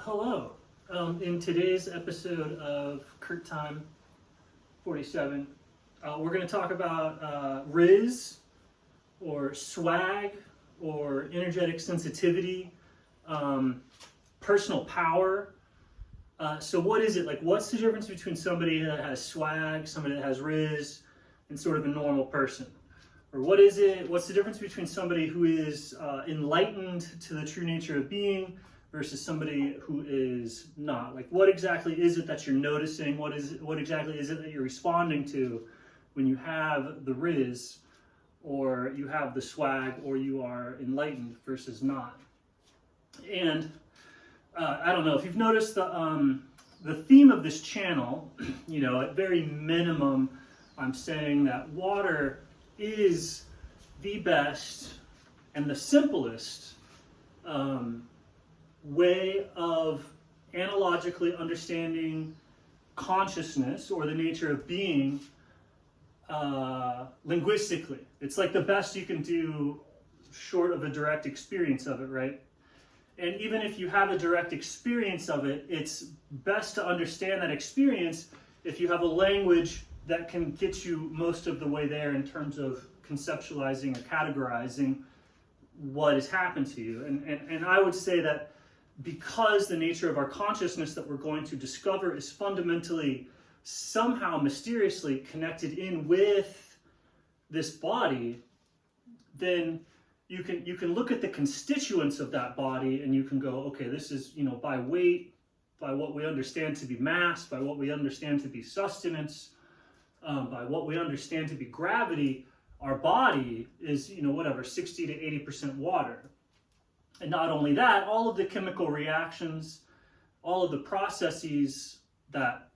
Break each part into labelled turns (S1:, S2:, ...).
S1: Hello. In today's episode of Kurt Time 47, we're going to talk about rizz, or swag, or energetic sensitivity, personal power. So what is it? Like, what's the difference between somebody that has swag, somebody that has rizz, and sort of a normal person? Or what is it? What's the difference between somebody who is enlightened to the true nature of being versus somebody who is not? Like, what exactly is it that you're noticing? What exactly is it that you're responding to when you have the rizz, or you have the swag, or you are enlightened versus not? And I don't know if you've noticed the theme of this channel. You know, at very minimum, I'm saying that water is the best and the simplest way of analogically understanding consciousness, or the nature of being, linguistically. It's like the best you can do short of a direct experience of it, right? And even if you have a direct experience of it, it's best to understand that experience if you have a language that can get you most of the way there in terms of conceptualizing or categorizing what has happened to you. And I would say that because the nature of our consciousness that we're going to discover is fundamentally, somehow mysteriously connected in with this body, then you can look at the constituents of that body and you can go, okay, this is, you know, by weight, by what we understand to be mass, by what we understand to be sustenance, by what we understand to be gravity, our body is, you know, whatever, 60 to 80% water. And not only that, all of the chemical reactions, all of the processes that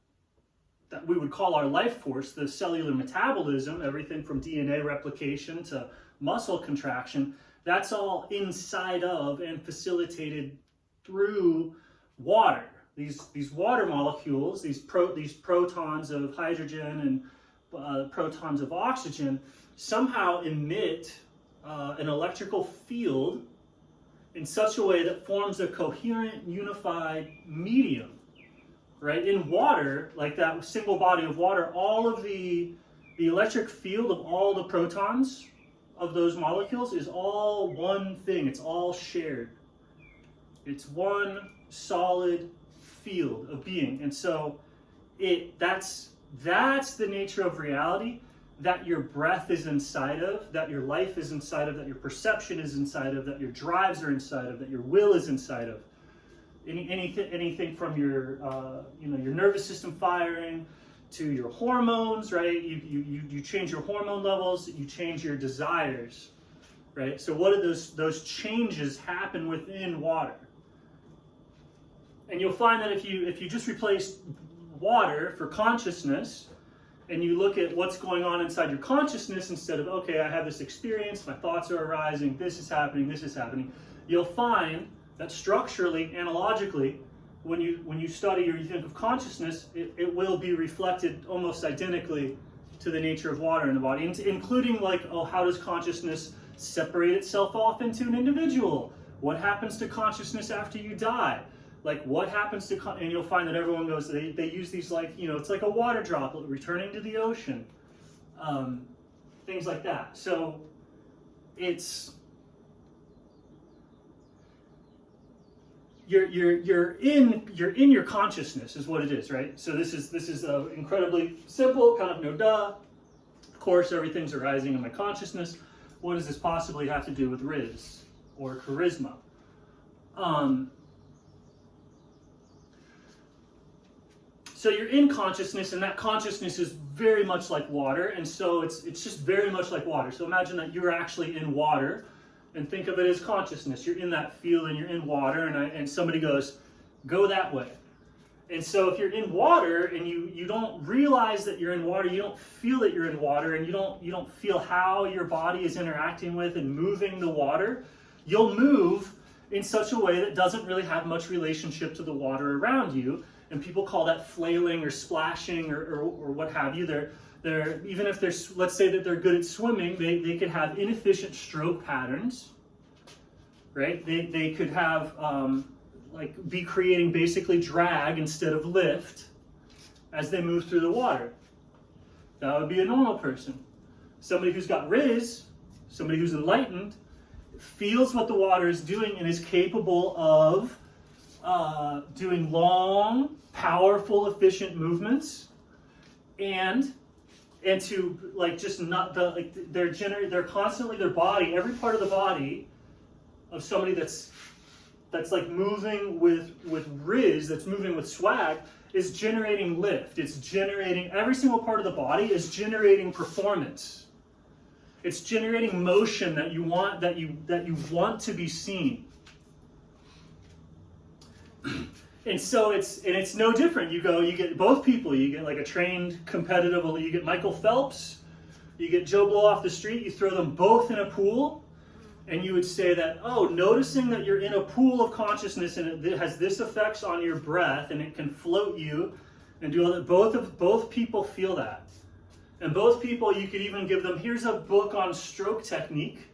S1: we would call our life force, the cellular metabolism, everything from DNA replication to muscle contraction, that's all inside of and facilitated through water. These water molecules, these protons of hydrogen and protons of oxygen, somehow emit an electrical field in such a way that forms a coherent, unified medium, right? In water, like that single body of water, all of the electric field of all the protons of those molecules is all one thing. It's all shared. It's one solid field of being. And so that's the nature of reality that your breath is inside of, that your life is inside of, that your perception is inside of, that your drives are inside of, that your will is inside of. Anything from your your nervous system firing to your hormones, right? You change your hormone levels, you change your desires, right? So what do those changes happen within water? And you'll find that if you just replace water for consciousness, and you look at what's going on inside your consciousness instead of, okay, I have this experience, my thoughts are arising, this is happening, you'll find that structurally, analogically, when you study or you think of consciousness, it will be reflected almost identically to the nature of water in the body, including like, oh, how does consciousness separate itself off into an individual? What happens to consciousness after you die? Like, what happens to, and you'll find that everyone goes, they use these, like, you know, it's like a water droplet returning to the ocean, things like that. So it's, you're in your consciousness is what it is, right? So this is incredibly simple, kind of no duh. Of course, everything's arising in my consciousness. What does this possibly have to do with rizz or charisma? So you're in consciousness, and that consciousness is very much like water, and so it's just very much like water. So imagine that you're actually in water, and think of it as consciousness. You're in that field, and you're in water, and somebody goes, go that way. And so if you're in water, and you don't realize that you're in water, you don't feel that you're in water, and you don't feel how your body is interacting with and moving the water, you'll move in such a way that doesn't really have much relationship to the water around you. And people call that flailing or splashing or what have you. They're even if they're, let's say that they're good at swimming, they could have inefficient stroke patterns, right? They could have like be creating basically drag instead of lift as they move through the water. That would be a normal person. Somebody who's got rizz, somebody who's enlightened, feels what the water is doing and is capable of doing long, powerful, efficient movements, and to like just not the like they're constantly their body, every part of the body of somebody that's like moving with rizz, that's moving with swag, is generating lift. It's generating, every single part of the body is generating performance. It's generating motion that you want to be seen. And so it's no different. You get both people. You get like a trained competitive. You get Michael Phelps. You get Joe Blow off the street. You throw them both in a pool, and you would say that, oh, noticing that you're in a pool of consciousness and it has this effects on your breath and it can float you and do all that. Both people feel that. And both people, you could even give them, here's a book on stroke technique.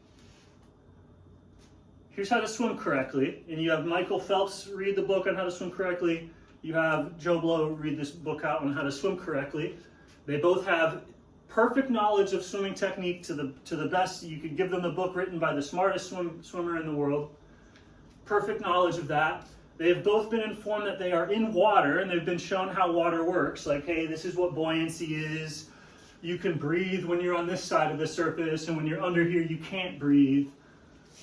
S1: Here's how to swim correctly. And you have Michael Phelps read the book on how to swim correctly. You have Joe Blow read this book out on how to swim correctly. They both have perfect knowledge of swimming technique to the best. You could give them the book written by the smartest swimmer in the world. Perfect knowledge of that. They have both been informed that they are in water, and they've been shown how water works. Like, hey, this is what buoyancy is. You can breathe when you're on this side of the surface, and when you're under here, you can't breathe.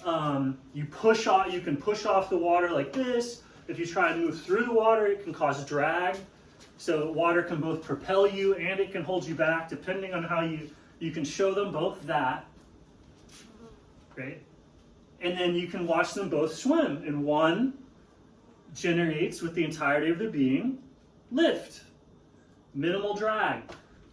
S1: You can push off the water like this. If you try and move through the water, it can cause drag. So water can both propel you and it can hold you back, depending on how you can show them both that. Right? And then you can watch them both swim. And one generates with the entirety of their being lift, minimal drag.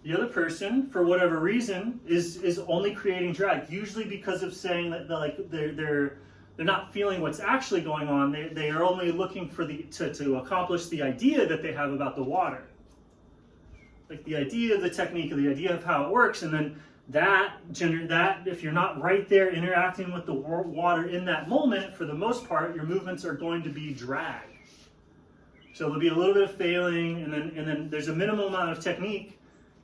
S1: The other person, for whatever reason, is only creating drag, usually because of saying that they're not feeling what's actually going on. They are only looking for to accomplish the idea that they have about the water, like the idea of the technique, or the idea of how it works, and then that if you're not right there interacting with the water in that moment, for the most part, your movements are going to be drag. So there'll be a little bit of failing, and then there's a minimal amount of technique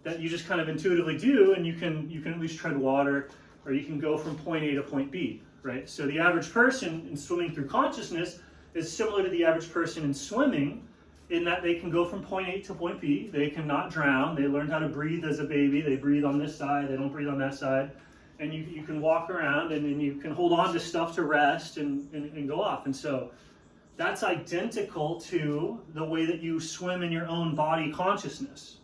S1: that you just kind of intuitively do, and you can at least tread water, or you can go from point A to point B, right? So the average person in swimming through consciousness is similar to the average person in swimming, in that they can go from point A to point B. They cannot drown. They learn how to breathe as a baby. They breathe on this side. They don't breathe on that side. And you can walk around, and then you can hold on to stuff to rest and go off. And so that's identical to the way that you swim in your own body consciousness.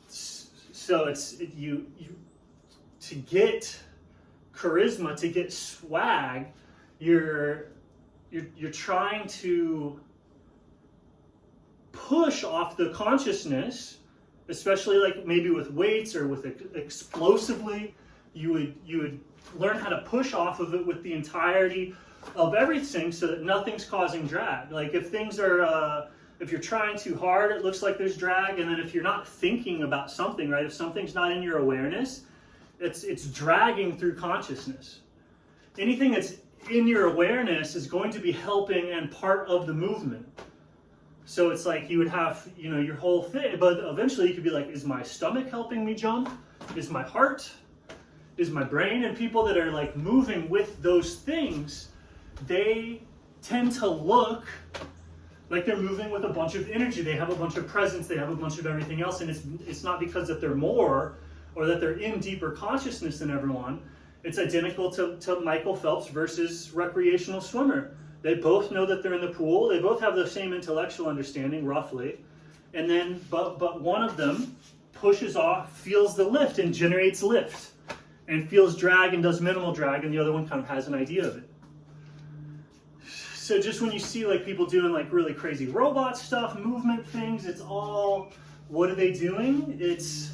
S1: So you to get charisma, to get swag, you're trying to push off the consciousness, especially like maybe with weights or with explosively. You would learn how to push off of it with the entirety of everything, so that nothing's causing drag. Like if things are if you're trying too hard, it looks like there's drag, and then if you're not thinking about something, right? If something's not in your awareness, it's dragging through consciousness. Anything that's in your awareness is going to be helping and part of the movement. So it's like you would have, your whole thing, but eventually you could be like, is my stomach helping me jump? Is my heart? Is my brain? And people that are like moving with those things, they tend to look like they're moving with a bunch of energy. They have a bunch of presence. They have a bunch of everything else. And it's not because that they're more or that they're in deeper consciousness than everyone. It's identical to Michael Phelps versus recreational swimmer. They both know that they're in the pool. They both have the same intellectual understanding, roughly. And then, but one of them pushes off, feels the lift and generates lift, and feels drag and does minimal drag, and the other one kind of has an idea of it. So just when you see like people doing like really crazy robot stuff, movement things, it's all, what are they doing? It's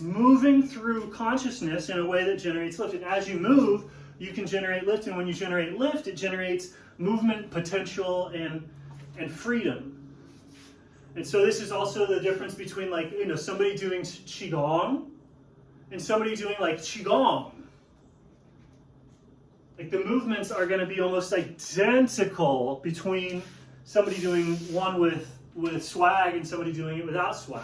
S1: moving through consciousness in a way that generates lift. And as you move, you can generate lift, and when you generate lift, it generates movement, potential, and freedom. And so this is also the difference between like, somebody doing qigong and somebody doing like qigong, like the movements are going to be almost identical between somebody doing one with swag and somebody doing it without swag.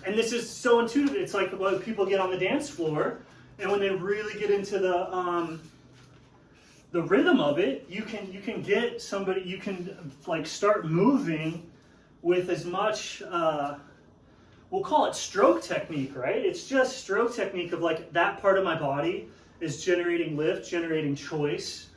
S1: And this is so intuitive. It's like when people get on the dance floor, and when they really get into the rhythm of it, you can get somebody, you can like start moving with as much, we'll call it stroke technique, right? It's just stroke technique of like that part of my body is generating lift, generating choice.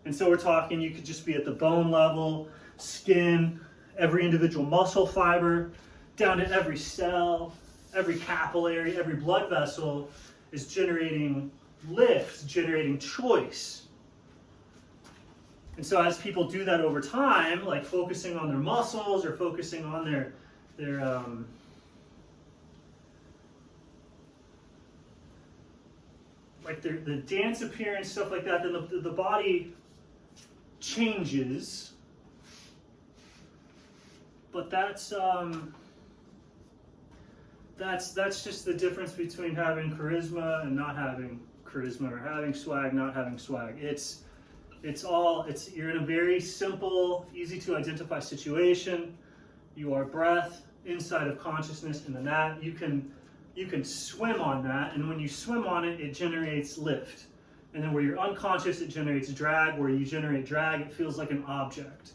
S1: And so we're talking, you could just be at the bone level, skin, every individual muscle fiber, down to every cell, every capillary, every blood vessel is generating lift, generating choice. And so as people do that over time, like focusing on their muscles or focusing on their like the dance appearance, stuff like that, then the body changes. But that's just the difference between having charisma and not having charisma, or having swag, not having swag. You're in a very simple, easy to identify situation. You are breath inside of consciousness, and then that you can swim on that, and when you swim on it, it generates lift. And then where you're unconscious, it generates drag. Where you generate drag, it feels like an object.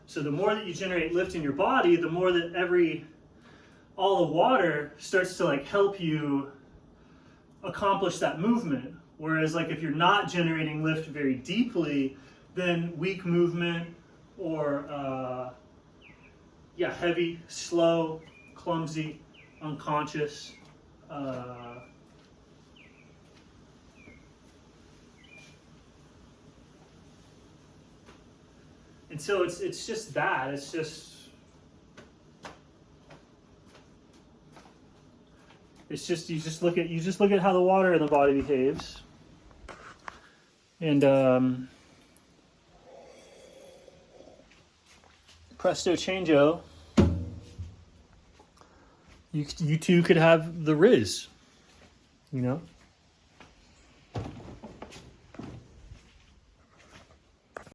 S1: So the more that you generate lift in your body, the more that all the water starts to like help you accomplish that movement. Whereas like if you're not generating lift very deeply, then weak movement or heavy, slow, clumsy, unconscious, and so it's just that. It's just you just look at how the water in the body behaves, and presto changeo, you too could have the rizz, you know.